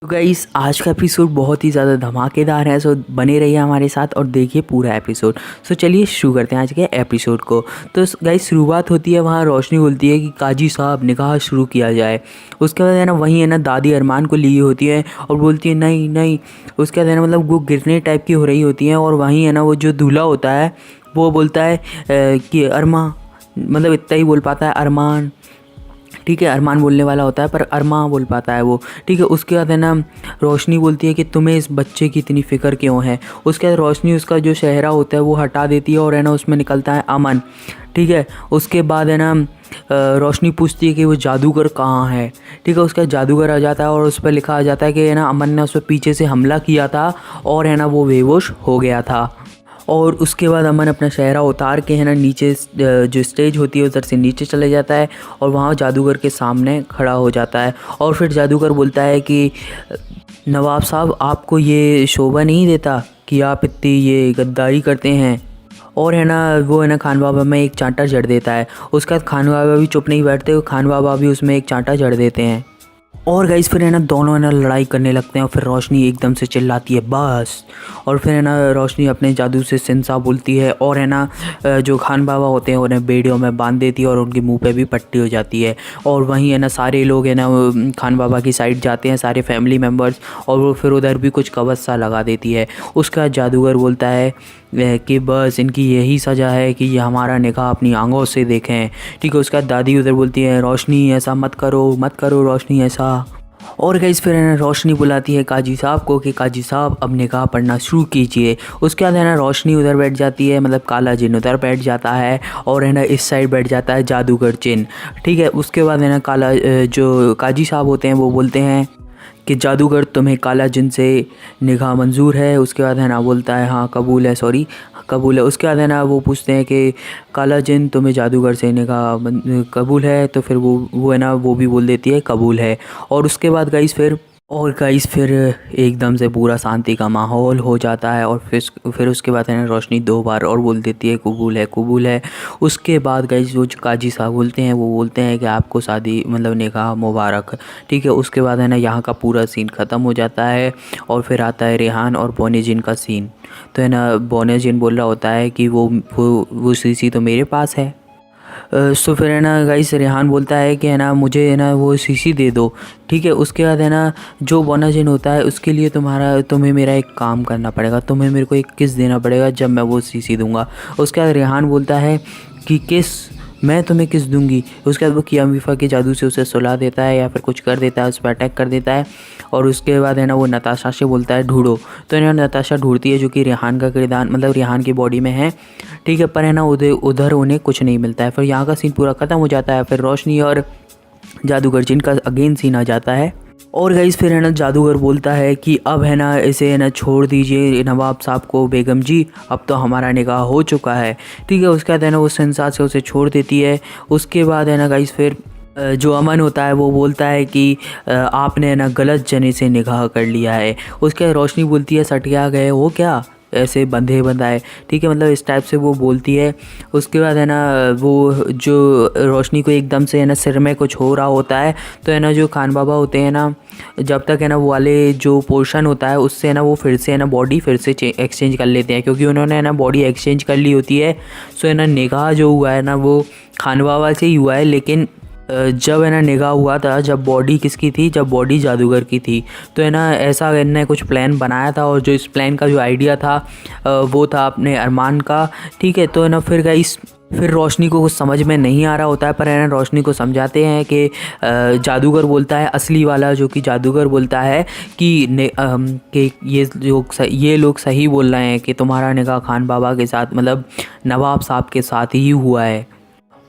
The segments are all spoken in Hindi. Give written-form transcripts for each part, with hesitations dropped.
तो गाइस आज का एपिसोड बहुत ही ज़्यादा धमाकेदार है। सो बने रहिए हमारे साथ और देखिए पूरा एपिसोड। सो चलिए शुरू करते हैं आज के एपिसोड को। तो गाइस शुरुआत होती है, वहाँ रोशनी बोलती है कि काजी साहब निकाह शुरू किया जाए। उसके बाद है ना वहीं है ना दादी अरमान को ली होती है और बोलती है नहीं नहीं। उसके बाद है ना मतलब वो गिरने टाइप की हो रही होती हैं और वहीं है ना वो जो दूल्हा होता है वो बोलता है कि अरमा, मतलब इतना ही बोल पाता है अरमान। ठीक है, अरमान बोलने वाला होता है पर अरमा बोल पाता है वो। ठीक है, उसके बाद है ना रोशनी बोलती है कि तुम्हें इस बच्चे की इतनी फ़िक्र क्यों है। उसके बाद रोशनी उसका जो चेहरा होता है वो हटा देती है और है ना उसमें निकलता है अमन। ठीक है, उसके बाद है ना रोशनी पूछती है कि वो जादूगर कहाँ है। ठीक है, उसका जादूगर आ जाता है और उस पर लिखा आ जाता है कि है ना अमन ने उस पर पीछे से हमला किया था और है ना वो बेहोश हो गया था। और उसके बाद अमन अपना चेहरा उतार के है ना नीचे जो स्टेज होती है उधर से नीचे चले जाता है और वहाँ जादूगर के सामने खड़ा हो जाता है। और फिर जादूगर बोलता है कि नवाब साहब, आपको ये शोभा नहीं देता कि आप इतनी ये गद्दारी करते हैं। और है ना वो है ना खान बाबा में एक चांटा जड़ देता है। उसके बाद खान बाबा भी चुप नहीं बैठते, खान बाबा भी उसमें एक चांटा जड़ देते हैं। और गाइस फिर है ना दोनों है ना लड़ाई करने लगते हैं और फिर रोशनी एकदम से चिल्लाती है बस। और फिर है ना रोशनी अपने जादू से सिंसा बोलती है और है ना जो खान बाबा होते हैं उन्हें बेड़ियों में बांध देती है और उनके मुंह पे भी पट्टी हो जाती है। और वहीं है ना सारे लोग है ना खान बाबा की साइड जाते हैं, सारे फैमिली मेम्बर्स, और वो फिर उधर भी कुछ कवच सा लगा देती है। उसके बाद जादूगर बोलता है कि बस इनकी यही सज़ा है कि ये हमारा निकाह अपनी आंखों से देखें। ठीक है, उसके बाद दादी उधर बोलती है रोशनी ऐसा मत करो मत करो रोशनी ऐसा। और गाइस फिर है ना रोशनी बुलाती है काजी साहब को कि काजी साहब अब निकाह पढ़ना शुरू कीजिए। उसके बाद है ना रोशनी उधर बैठ जाती है, मतलब काला जिन उधर बैठ जाता है और है ना इस साइड बैठ जाता है जादूगर जिन। ठीक है, उसके बाद है ना जो काजी साहब होते हैं वो बोलते हैं कि जादूगर तुम्हें काला जिन से निगाह मंजूर है। उसके बाद है ना बोलता है हाँ कबूल है, सॉरी कबूल है। उसके बाद है ना वो पूछते हैं कि काला जिन तुम्हें जादूगर से निगाह कबूल है, तो फिर वो है ना वो भी बोल देती है कबूल है। और गाइस फिर एकदम से पूरा शांति का माहौल हो जाता है और फिर उसके बाद है ना रोशनी 2 बार और बोल देती है कबूल है कबूल है। उसके बाद गाइस वो जो काजी साहब बोलते हैं वो बोलते हैं कि आपको शादी मतलब निकाह मुबारक। ठीक है, उसके बाद है ना यहाँ का पूरा सीन ख़त्म हो जाता है और फिर आता है रेहान और बोने जिन का सीन। तो है ना बोने जिन बोल रहा होता है कि वो सीसी तो मेरे पास है। सो फिर है ना गाइस रेहान बोलता है कि है ना मुझे है ना वो सीसी दे दो। ठीक है, उसके बाद है ना जो बोनाजिन होता है उसके लिए तुम्हें मेरा एक काम करना पड़ेगा, तुम्हें मेरे को एक किस देना पड़ेगा जब मैं वो सीसी दूंगा। उसके बाद रेहान बोलता है कि किस, मैं तुम्हें किस दूंगी। उसके बाद वो कियाम विफा के जादू से उसे सुला देता है या फिर कुछ कर देता है, उस पर अटैक कर देता है। और उसके बाद है ना वो नताशा से बोलता है ढूंढो। तो है ना नताशा ढूंढती है जो कि रेहान का किरदार मतलब रेहान की बॉडी में है। ठीक है, पर है ना उधर उन्हें कुछ नहीं मिलता है। फिर यहाँ का सीन पूरा ख़त्म हो जाता है। फिर रोशनी और जादूगर जिन का अगेन सीन आ जाता है। और गाइस फिर है ना जादूगर बोलता है कि अब है ना इसे है ना छोड़ दीजिए नवाब साहब को, बेगम जी अब तो हमारा निकाह हो चुका है। ठीक है, उसके बाद है ना वो संसार से उसे छोड़ देती है। उसके बाद है ना गाइस फिर जो अमन होता है वो बोलता है कि आपने ना गलत जने से निकाह कर लिया है। उसके बाद रोशनी बोलती है सटिया गए हो क्या, ऐसे बंधे बंधाए। ठीक है, मतलब इस टाइप से वो बोलती है। उसके बाद है ना वो जो रोशनी को एकदम से है ना सिर में कुछ हो रहा होता है। तो है ना जो खान बाबा होते हैं ना, जब तक है ना वो वाले जो पोर्शन होता है उससे है ना वो फिर से है ना बॉडी फिर से एक्सचेंज कर लेते हैं, क्योंकि उन्होंने है ना बॉडी एक्सचेंज कर ली होती है। सो है ना निकाह जो हुआ है ना वो खान बाबा से ही हुआ है, लेकिन जब है ना निगाह हुआ था जब बॉडी किसकी थी, जब बॉडी जादूगर की थी। तो है ना ऐसा इन्होंने कुछ प्लान बनाया था और जो इस प्लान का जो आइडिया था वो था अपने अरमान का। ठीक है, तो है ना फिर रोशनी को कुछ समझ में नहीं आ रहा होता है, पर है ना रोशनी को समझाते हैं कि जादूगर बोलता है, असली वाला जो कि जादूगर बोलता है कि ये लोग सही बोल रहे हैं कि तुम्हारा निकाह खान बाबा के साथ मतलब नवाब साहब के साथ ही हुआ है।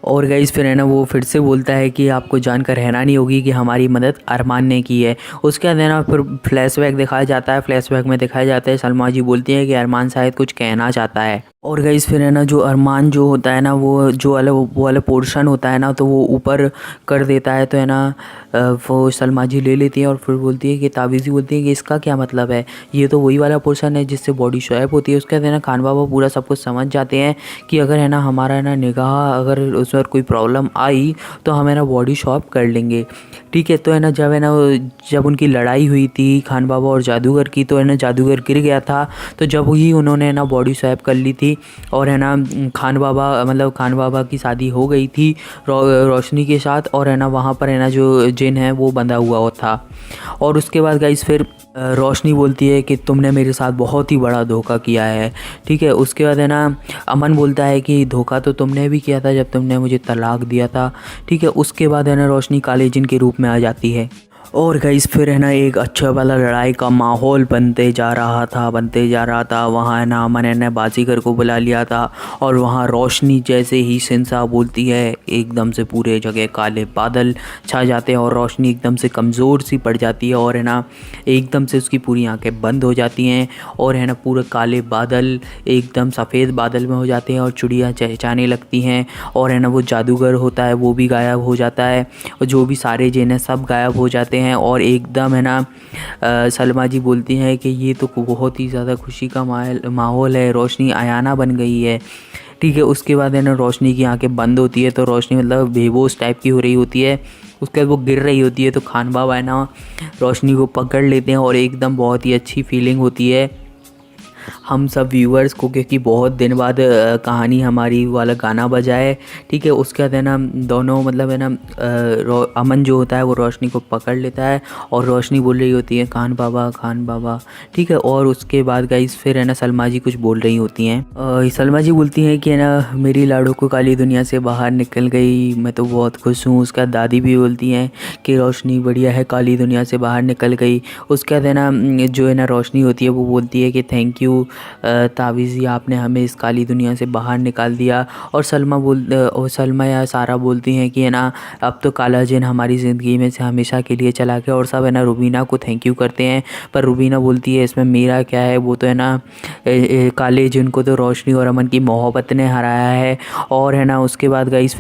और गाइस फिर है ना वो फिर से बोलता है कि आपको जानकर हैरानी होगी कि हमारी मदद अरमान ने की है। उसके बाद है ना फिर फ्लैशबैक दिखाया जाता है। फ्लैशबैक में दिखाया जाता है सलमा जी बोलती है कि अरमान शायद कुछ कहना चाहता है। और गाइस फिर है ना जो अरमान जो होता है ना वो वाला पोर्शन होता है ना तो वो ऊपर कर देता है। तो है ना वो सलमा जी ले लेती है और फिर बोलती है कि ताबीज़ी बोलती है कि इसका क्या मतलब है, ये तो वही वाला पोर्शन है जिससे बॉडी स्वैप होती है। उसके बाद है ना खान बाबा पूरा सब कुछ समझ जाते हैं कि अगर है ना हमारा है ना निगाह अगर उस पर कोई प्रॉब्लम आई तो हम है ना बॉडी स्वैप कर लेंगे। ठीक है, तो है ना जब उनकी लड़ाई हुई थी खान बाबा और जादूगर की, तो है ना जादूगर गिर गया था। तो जब ही उन्होंने है ना बॉडी स्वैप कर ली थी और है ना खान बाबा की शादी हो गई थी रोशनी के साथ। और है ना वहाँ पर है ना जो जिन है वो बंधा हुआ था। और उसके बाद गाइस फिर रोशनी बोलती है कि तुमने मेरे साथ बहुत ही बड़ा धोखा किया है। ठीक है, उसके बाद है ना अमन बोलता है कि धोखा तो तुमने भी किया था जब तुमने मुझे तलाक दिया था। ठीक है, उसके बाद है ना रोशनी काले जिन के रूप में आ जाती है। और गाइस फिर है ना एक अच्छा वाला लड़ाई का माहौल बनते जा रहा था। वहाँ है ना अमन है ना बाजीगर को बुला लिया था और वहाँ रोशनी जैसे ही सिंसा बोलती है एकदम से पूरे जगह काले बादल छा जाते हैं और रोशनी एकदम से कमज़ोर सी पड़ जाती है और है ना एकदम से उसकी पूरी आंखें बंद हो जाती हैं और है ना पूरे काले बादल एकदम सफ़ेद बादल में हो जाते हैं और चिड़िया चहचहाने लगती हैं। और है ना वो जादूगर होता है वो भी गायब हो जाता है और जो भी सारे जिन हैं सब गायब हो जाते हैं। और एकदम है ना सलमा जी बोलती हैं कि ये तो बहुत ही ज़्यादा खुशी का माहौल है, रोशनी आयाना बन गई है। ठीक है, उसके बाद है ना रोशनी की आंखें बंद होती है तो रोशनी मतलब बेहोश टाइप की हो रही होती है। उसके बाद वो गिर रही होती है तो खान बाबा है ना रोशनी को पकड़ लेते हैं और एकदम बहुत ही अच्छी फीलिंग होती है हम सब व्यूअर्स को, क्योंकि बहुत दिन बाद कहानी हमारी वाला गाना बजा है। ठीक है, उसके बाद है ना दोनों मतलब है ना अमन जो होता है वो रोशनी को पकड़ लेता है और रोशनी बोल रही होती है खान बाबा। ठीक है, और उसके बाद गाइस फिर है ना सलमा जी कुछ बोल रही होती हैं। सलमा जी बोलती हैं कि है ना मेरी लाडो को काली दुनिया से बाहर निकल गई, मैं तो बहुत खुश हूँ। उसके बाद दादी भी बोलती हैं कि रोशनी बढ़िया है, काली दुनिया से बाहर निकल गई। उसके बाद है ना जो है ना रोशनी होती है वो बोलती है कि थैंक यू तावीज़ी, आपने हमें इस काली दुनिया से बाहर निकाल दिया। और सलमा या सारा बोलती हैं कि है ना अब तो काला जिन हमारी ज़िंदगी में से हमेशा के लिए चला गया। और सब है ना रुबीना को थैंक यू करते हैं, पर रुबीना बोलती है इसमें मेरा क्या है, वो तो है ना काले जिन को तो रोशनी और अमन की मोहब्बत ने हराया है। और है ना उसके बाद गाइस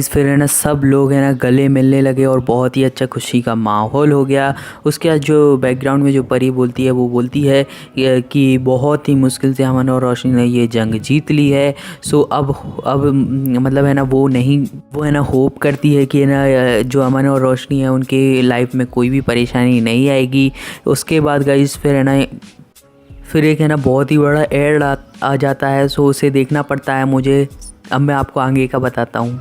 फिर है ना सब लोग है ना गले मिलने लगे और बहुत ही अच्छा खुशी का माहौल हो गया। उसके बाद जो बैकग्राउंड में जो परी बोलती है वो बोलती है कि बहुत ही मुश्किल से अमन और रोशनी ने ये जंग जीत ली है। सो अब मतलब है ना वो है ना होप करती है कि है ना जो अमन और रोशनी है उनके लाइफ में कोई भी परेशानी नहीं आएगी। उसके बाद गाइस फिर है ना फिर एक है ना बहुत ही बड़ा एड आ जाता है। सो उसे देखना पड़ता है मुझे। अब मैं आपको आगे का बताता हूँ।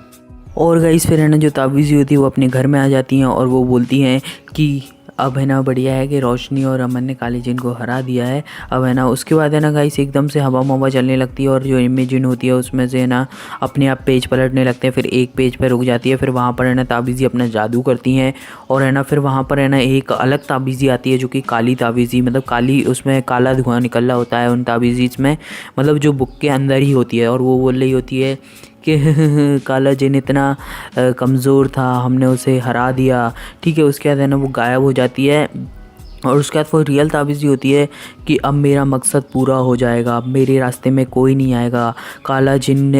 और गाइस फिर है ना जो ताबीज़ी होती है वो अपने घर में आ जाती हैं और वो बोलती हैं कि अब है ना बढ़िया है कि रोशनी और अमन ने काले जिन को हरा दिया है। अब है ना उसके बाद है ना गाइस एकदम से हवा चलने लगती है और जो इमेजिन होती है उसमें से है ना अपने आप पेज पलटने लगते हैं। फिर एक पेज पर रुक जाती है, फिर वहाँ पर है ना ताबीज़ी अपना जादू करती हैं और है ना फिर वहाँ पर है ना एक अलग ताबीज़ी आती है जो कि काली ताबीज़ी, मतलब काली, उसमें काला धुआं निकल रहा होता है उन ताबीज़ी में, मतलब जो बुक के अंदर ही होती है। और वो बोल रही होती है कि काला जिन इतना कमज़ोर था, हमने उसे हरा दिया। ठीक है, उसके बाद है ना वो गायब हो जाती है और उसके बाद वो रियल ताबीज़ होती है कि अब मेरा मकसद पूरा हो जाएगा, अब मेरे रास्ते में कोई नहीं आएगा, काला जिन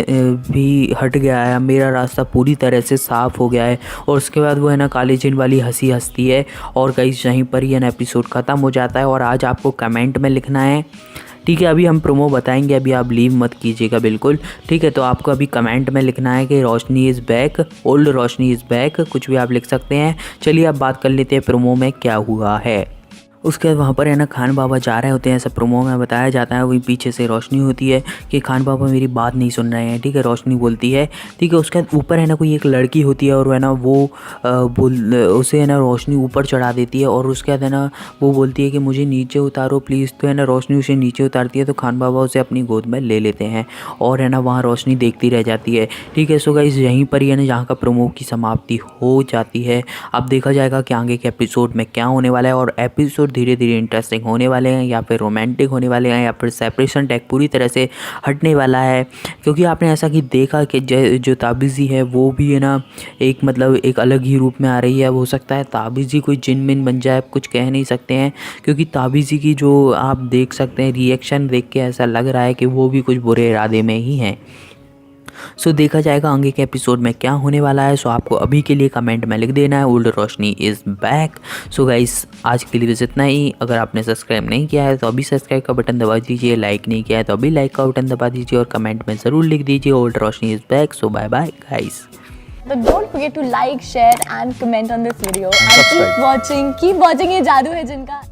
भी हट गया है, अब मेरा रास्ता पूरी तरह से साफ़ हो गया है। और उसके बाद वो है ना काले जिन वाली हंसी हंसती है और गाइस यहीं पर ये ना एपिसोड ख़त्म हो जाता है। और आज आपको कमेंट में लिखना है, ठीक है, अभी हम प्रोमो बताएंगे, अभी आप लीव मत कीजिएगा बिल्कुल। ठीक है, तो आपको अभी कमेंट में लिखना है कि Roshni is back, old Roshni is back, कुछ भी आप लिख सकते हैं। चलिए अब बात कर लेते हैं प्रोमो में क्या हुआ है। उसके बाद वहाँ पर है ना खान बाबा जा रहे होते हैं, ऐसा प्रोमो में बताया जाता है। वहीं पीछे से रोशनी होती है कि खान बाबा मेरी बात नहीं सुन रहे हैं। ठीक है, रोशनी बोलती है। ठीक है, उसके बाद ऊपर है ना कोई एक लड़की होती है और है ना वो उसे है ना रोशनी ऊपर चढ़ा देती है और उसके बाद है ना वो बोलती है कि मुझे नीचे उतारो प्लीज़। तो है ना रोशनी उसे नीचे उतारती है तो खान बाबा उसे अपनी गोद में ले लेते हैं और है ना वहाँ रोशनी देखती रह जाती है। ठीक है, सो गाइस यहीं पर ही है ना जहाँ का प्रोमो की समाप्ति हो जाती है। अब देखा जाएगा कि आगे के एपिसोड में क्या होने वाला है। और एपिसोड एपिसोड धीरे धीरे इंटरेस्टिंग होने वाले हैं, या फिर रोमांटिक होने वाले हैं, या फिर सेपरेशन टैग पूरी तरह से हटने वाला है। क्योंकि आपने ऐसा कि देखा कि जो ताबीज़ी है वो भी है ना एक मतलब एक अलग ही रूप में आ रही है। अब हो सकता है ताबीज़ी कोई जिन मिन बन जाए, कुछ कह नहीं सकते हैं, क्योंकि ताबीज़ी की जो आप देख सकते हैं रिएक्शन देख के ऐसा लग रहा है कि वो भी कुछ बुरे इरादे में ही हैं। सो देखा जाएगा आगे के एपिसोड में क्या होने वाला है। सो आपको अभी के लिए कमेंट में लिख देना है old Roshni is back. So guys आज के लिए बस इतना ही। अगर आपने सब्सक्राइब नहीं किया है तो अभी सब्सक्राइब का बटन दबा दीजिए, लाइक नहीं किया है तो अभी लाइक का बटन दबा दीजिए और कमेंट में ज़रूर लिख दीजिए old Roshni is back. So bye bye guys. But don't forget to like, share and comment on this video and keep watching ये जादू है जिनका।